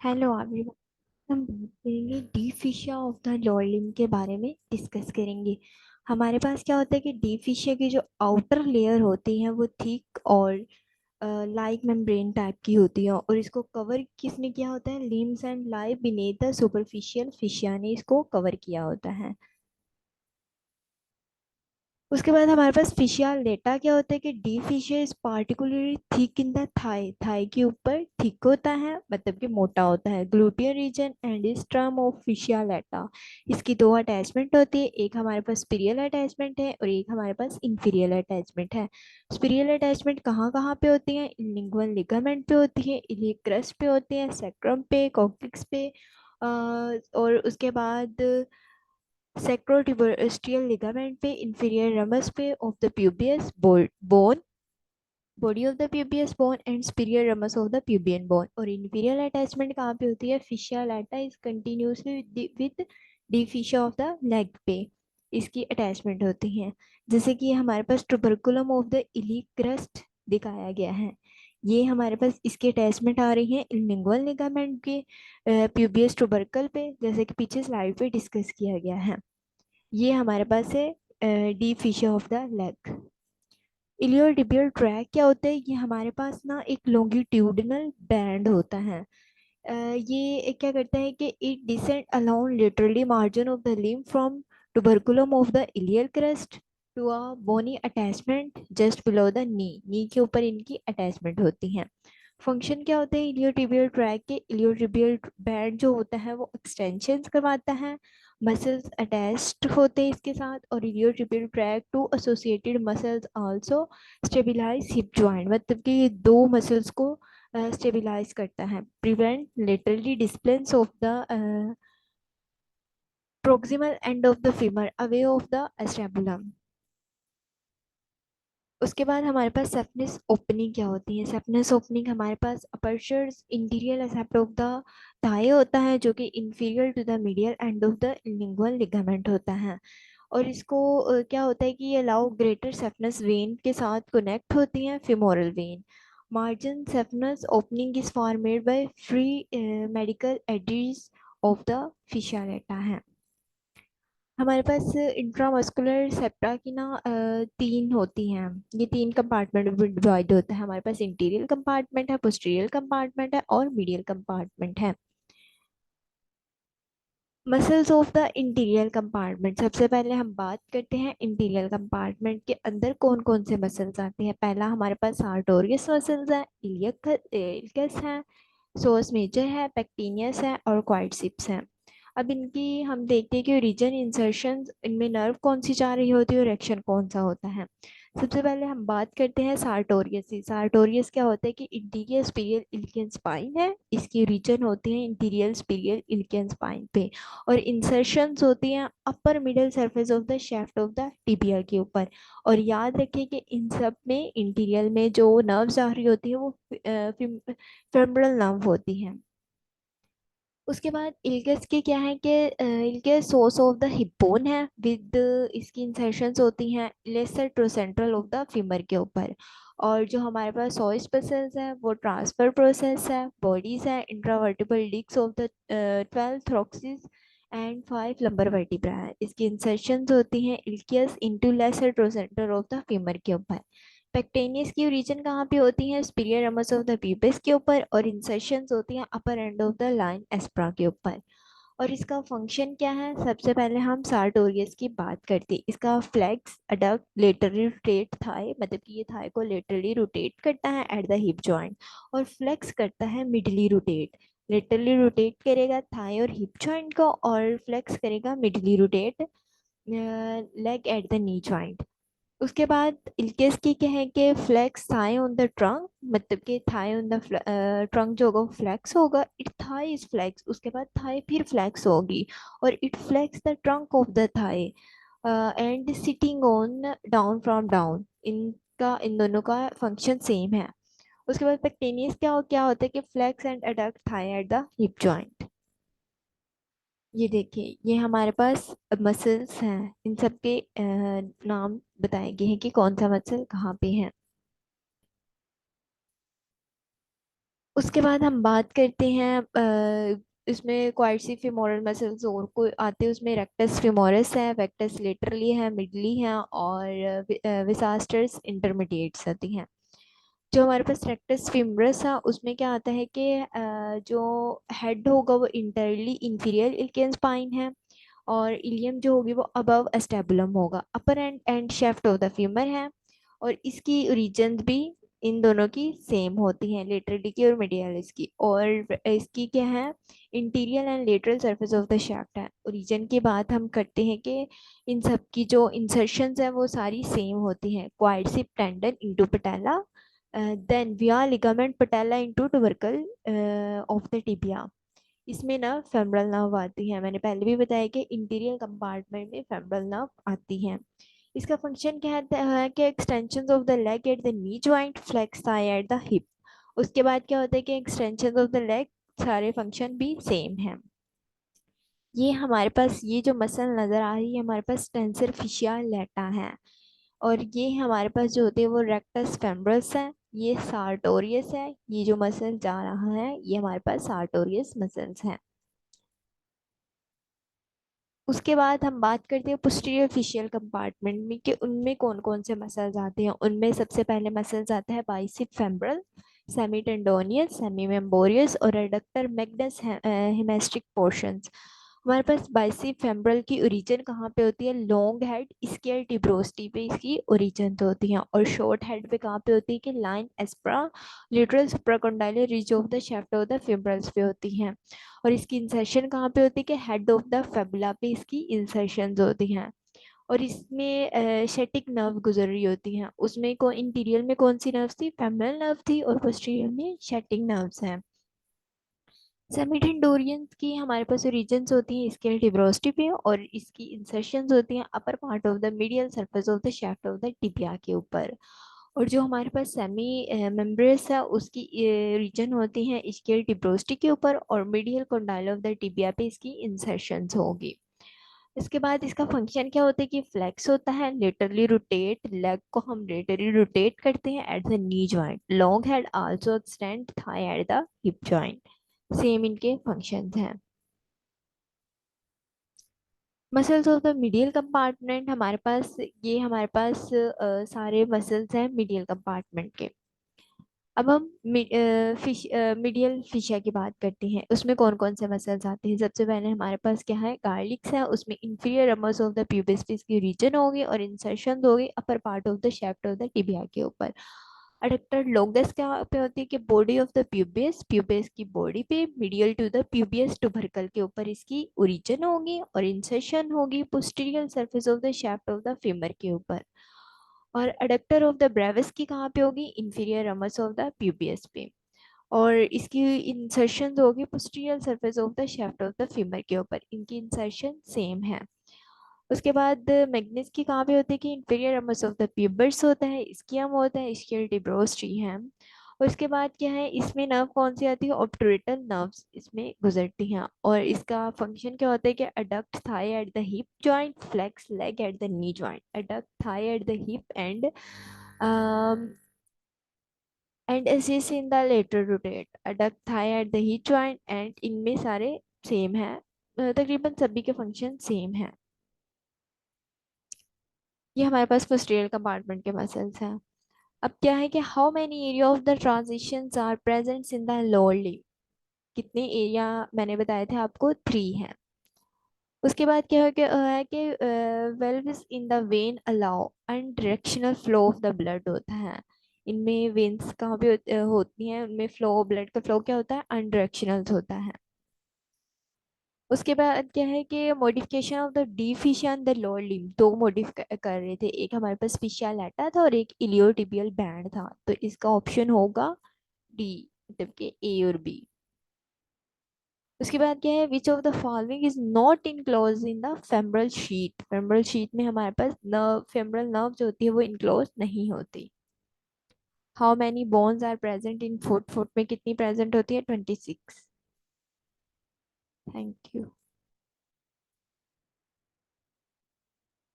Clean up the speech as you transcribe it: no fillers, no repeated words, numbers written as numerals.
Hello everyone. हम बात करेंगे the fascia of the lower limb के बारे में डिस्कस करेंगे। हमारे पास क्या होता है कि डी फिशिया की जो आउटर लेयर होती है वो थिक और लाइक मेम्ब्रेन टाइप की होती है, और इसको कवर किसने किया होता है? Limbs and lie beneath the superficial fascia ने इसको कवर किया होता है। उसके बाद हमारे पास फिशिया लेटा क्या होता है कि the fascia is particularly thick in the thigh, thigh के ऊपर थिक होता है, मतलब कि मोटा होता है। ग्लूटियर रीजन एंड इस टर्म ऑफ फिशिया लेटा। इसकी दो अटैचमेंट होती है, एक हमारे पास स्पिरियल अटैचमेंट है और एक हमारे पास इंफीरियल अटैचमेंट है। स्पिरियल अटैचमेंट कहाँ कहाँ पे होती है? लिंगुअल लिगामेंट पे होती है, इलियक क्रस्ट पे होती है, सेक्रम पे, कॉक्सिक्स पे, और उसके बाद sacrotibial ligament पे, inferior ramus पे of the pubius bone, body of the pubious bone and superior ramus of the pubian bone। और inferior attachment कहाँ पे होती है? Fascia lata is continuously with the fascia of the leg पे इसकी attachment होती है। जैसे कि हमारे पास tuberculum of the iliac crest दिखाया गया है, ये हमारे पास इसकी अटैचमेंट आ रही है लिंगुअल लिगामेंट के प्यूबियस ट्यूबरकल पे, जैसे कि पीछे स्लाइड पे डिस्कस किया गया है। ये हमारे पास है the fissure of the leg. Iliotibial tract क्या होता है? ये हमारे पास ना एक लॉन्गिट्यूडिनल बैंड होता है। ये क्या करता है कि it descend along literally margin of the limb from tuberculum of the iliac crest to a bony attachment just below the knee, knee के ऊपर इनकी अटैचमेंट होती है। फंक्शन क्या होते हैं इलियोटिबियल ट्रैक के? इलियोटिबियल बैंड जो होता है वो एक्सटेंशन करवाता है, मसल्स अटैच्ड होते हैं इसके साथ, और iliotibial tract two associated muscles also stabilise hip joint, मतलब कि ये दो मसल्स को स्टेबिलाइज करता है। Prevent laterally displace of the proximal end of the femur away of the acetabulum। उसके बाद हमारे पास सेफनेस ओपनिंग क्या होती है? सेफनेस ओपनिंग हमारे पास apertures interior aspect of the thigh होता है, जो कि inferior to the medial end of the inguinal ligament होता है। और इसको क्या होता है कि ये अलाउ ग्रेटर सेफनेस वेन के साथ कनेक्ट होती हैं, femoral vein. Margin saphenous opening is formed by free medical edges of the fascia lata है। हमारे पास इंट्रामस्कुलर सेप्टा की ना तीन होती हैं। ये तीन कंपार्टमेंट में डिवाइड होता है। हमारे पास इंटीरियर कंपार्टमेंट है, पोस्टीरियर कंपार्टमेंट है और मीडियल कंपार्टमेंट है। Muscles of the interior compartment, सबसे पहले हम बात करते हैं इंटीरियर कंपार्टमेंट के अंदर कौन कौन से मसल्स आते हैं। पहला हमारे पास सार्टोरियस मसल्स है, इलियकस है, सोस मेजर है, पेक्टिनियस है और क्वाड्रिसेप्स है। अब इनकी हम देखते हैं कि रीजन इंसर्शन, इनमें नर्व कौन सी जा रही होती है और एक्शन कौन सा होता है। सबसे पहले हम बात करते हैं सार्टोरियस की। सार्टोरियस क्या होता है कि इंटीरियर स्पीरियल इल्कियन स्पाइन है, इसकी रीजन होती है इंटीरियर स्पीरियल इल्कियन स्पाइन पे, और इंसर्शंस होती हैं upper middle surface of the shaft of the tibia के ऊपर। और याद रखें कि इन सब में इंटीरियर में जो नर्व्स आ रही होती है वो फेमोरल नर्व होती हैं। उसके बाद इल्कस के क्या है कि iliacus source of the hip bone है, विद इसकी इंसर्शंस होती हैं lesser trochanter of the femur के ऊपर। और जो हमारे पास सॉइस मसल्स है वो ट्रांसफर प्रोसेस है, बॉडीज है intervertebral disc of the 12 thoracic and 5 lumbar vertebra है। इसकी इंसर्शंस होती हैं iliacus into lesser trochanter of the femur के ऊपर। पेक्टेनियस की रीजन कहाँ पे होती है? Superior ramus of the pubis के ऊपर, और इंसर्शंस होती हैं upper end of the linea aspera के ऊपर। और इसका फंक्शन क्या है? सबसे पहले हम सार्टोरियस की बात करते हैं। इसका flex adduct laterally rotate thigh, मतलब कि ये थाई को लेटरली रोटेट करता है एट द हिप जॉइंट, और फ्लेक्स करता है मिडली रोटेट। लेटरली रोटेट करेगा थाई और हिप जॉइंट को, और फ्लेक्स करेगा medially rotate leg at the knee joint. उसके बाद इल्केस की क्या है कि flex thigh on the trunk, मतलब कि थाई ऑन द ट्रंक जो होगा फ्लेक्स होगा, इट थाई इज फ्लेक्स, उसके बाद थाई फिर फ्लेक्स होगी, और it flex the trunk of the thigh and sitting on down from down. इनका इन दोनों का फंक्शन सेम है। उसके बाद पेक्टेनियस क्या होता है कि flex and adduct thigh at the hip joint. ये देखिए, ये हमारे पास मसल्स हैं, इन सब के नाम बताए गए हैं कि कौन सा मसल कहाँ पे है। उसके बाद हम बात करते हैं इसमें क्वाड्री फेमोरल मसल्स और को आते हैं, उसमें रेक्टस फेमोरस है, वेक्टस लेटरली है, मिडली है, और विसास्टर्स इंटरमीडिएट्स आती हैं। जो हमारे पास रेक्टस फेमोरस है उसमें क्या आता है कि जो हेड होगा वो इंटरली इंफीरियर इल्कियन स्पाइन है, और इलियम जो होगी वो अबव एस्टेबुलम होगा, upper end and shaft of the femur है। और इसकी रीजन भी इन दोनों की सेम होती हैं, लेटरली की और मीडियलिस की। और इसकी क्या है, interior and lateral surface of the shaft है। रीजन की बात हम करते हैं कि इन सब की जो इंसर्शंस है वो सारी सेम होती हैं, quadriceps tendon into patella, then via ligament patella into tubercle of the tibia. इसमें ना फेमरल नर्व आती है, मैंने पहले भी बताया कि इंटीरियर कंपार्टमेंट में फेमरल नर्व आती है। इसका फंक्शन क्या है कि extension of the leg at the knee joint, flex thigh at the hip. उसके बाद क्या होता है कि एक्सटेंशन ऑफ द लेग सारे फंक्शन भी सेम है। ये हमारे पास ये जो मसल नज़र आ रही है हमारे पास टेंसर फिशिया लेटा है, और ये हमारे पास जो होते हैं वो रेक्टस फेमरस है, ये सार्टोरियस है। ये जो मसल जा रहा है ये हमारे पास सार्टोरियस मसल्स हैं। उसके बाद हम बात करते हैं पोस्टीरियर फेशियल कंपार्टमेंट में कि उनमें कौन कौन से मसल्स आते हैं। उनमें सबसे पहले मसल्स आता है बाइसेप फेमरल, सेमी टेंडोनियस, सेमी मेम्बोरियस और एडक्टर मैग्नस हेमेस्टिक पोर्शंस। हमारे पास बाइसेप फेमरल की ओरिजिन कहाँ पे होती है, लॉन्ग हेड स्केल टिब्रोस्टी पे इसकी ओरिजिन तो होती है, और शॉर्ट हेड पे कहाँ पे होती है कि linea aspera lateral supracondylar ridge of the shaft of the femurs पे होती है। और इसकी इंसर्शन कहाँ पे होती है कि हेड ऑफ द फेबुला पे इसकी इंसर्शन होती हैं। और इसमें शेटिक नर्व गुजर रही होती हैं, उसमें को इंटीरियर में कौन सी नर्व थी, फेमरल नर्व थी, और पोस्टीरियर में शेटिक नर्व्स हैं। सेमीटेंडोरियन की हमारे पास रीजन्स होती हैं स्केल टिब्रोस्टी पे, और इसकी इंसर्शंस होती हैं अपर part of the medial surface of the shaft of the tibia के ऊपर। और जो हमारे पास सेमी मेम्ब्रेस है उसकी रीजन होती है स्केल टिब्रोस्टी के ऊपर, और medial condyle of the tibia पे इसकी इंसर्शंस होगी। इसके बाद इसका फंक्शन क्या होता है कि फ्लेक्स होता है, लेटरली रोटेट, लेग को हम लेटरली रोटेट करते हैं at the knee joint, long head also extend thigh at the hip joint. Same इनके फंक्शंस हैं। Muscles of the medial compartment हमारे पास, ये हमारे पास सारे मसल्स हैं मीडियल कंपार्टमेंट के। अब हम मीडियल फिशिया की बात करते हैं, उसमें कौन कौन से मसल्स आते हैं। सबसे पहले हमारे पास क्या है, गार्लिक्स है, उसमें inferior ramus of the pubis की रीजन होगी, और इंसर्शन होगी upper part of the shaft of the tibia के ऊपर। अडक्टर लोंगस क्या पे होती है कि body of the pubis, pubis की बॉडी पे medial to the pubis tubercle के ऊपर इसकी ओरिजिन होगी, और इंसर्शन होगी posterior surface of the shaft of the femur के ऊपर। और अडक्टर ऑफ द ब्रेविस की कहाँ पे होगी, इंफीरियर रमस ऑफ द प्यूबियस पे, और इसकी इंसर्शन होगी posterior surface of the shaft of the femur के ऊपर। इनकी इंसर्शन सेम है। उसके बाद मैग्नीज की कहाँ पे होती है कि इंफीरियर रमस ऑफ द प्यूबर्स होता है, स्कियम होता है, स्कियल टिब्रोस्ट्री है। और उसके बाद क्या है, इसमें नर्व कौन सी आती है, ऑब्टूरेटल नर्व्स इसमें गुजरती हैं, और इसका फंक्शन क्या होता है कि adduct thigh at the hip joint, flex leg at the knee joint, adduct thigh at the hip and assist in the lateral rotate, adduct thigh at the hip joint, and इनमें सारे same है, तकरीबन सभी के function same है। ये हमारे पास पोस्टीरियर कंपार्टमेंट के मसल्स हैं। अब क्या है कि how many area of the transitions are presents in the lower limb, कितने एरिया मैंने बताए थे आपको, 3 हैं। उसके बाद क्या है कि valves in the vein allow unidirectional flow of the blood होता है। इनमें वेन्स कहाँ पे होती हैं, उनमें फ्लो, ब्लड का फ्लो क्या होता है, अनडायरेक्शनल होता है। उसके बाद क्या है कि modification of the deficiency the lower limb, दो मॉडिफ कर रहे थे, एक हमारे पास फिशिया लेटा था और एक इलियोटिबियल बैंड था, तो इसका ऑप्शन होगा डी, मतलब कि ए और बी। उसके बाद क्या है, which of the following is not enclose in the femoral sheet, femoral sheet में हमारे पास नर्व, फेमरल नर्व जो होती है वो इनक्लोज नहीं होती। How many bones are present in foot, foot में कितनी प्रेजेंट होती है, 26। Thank you.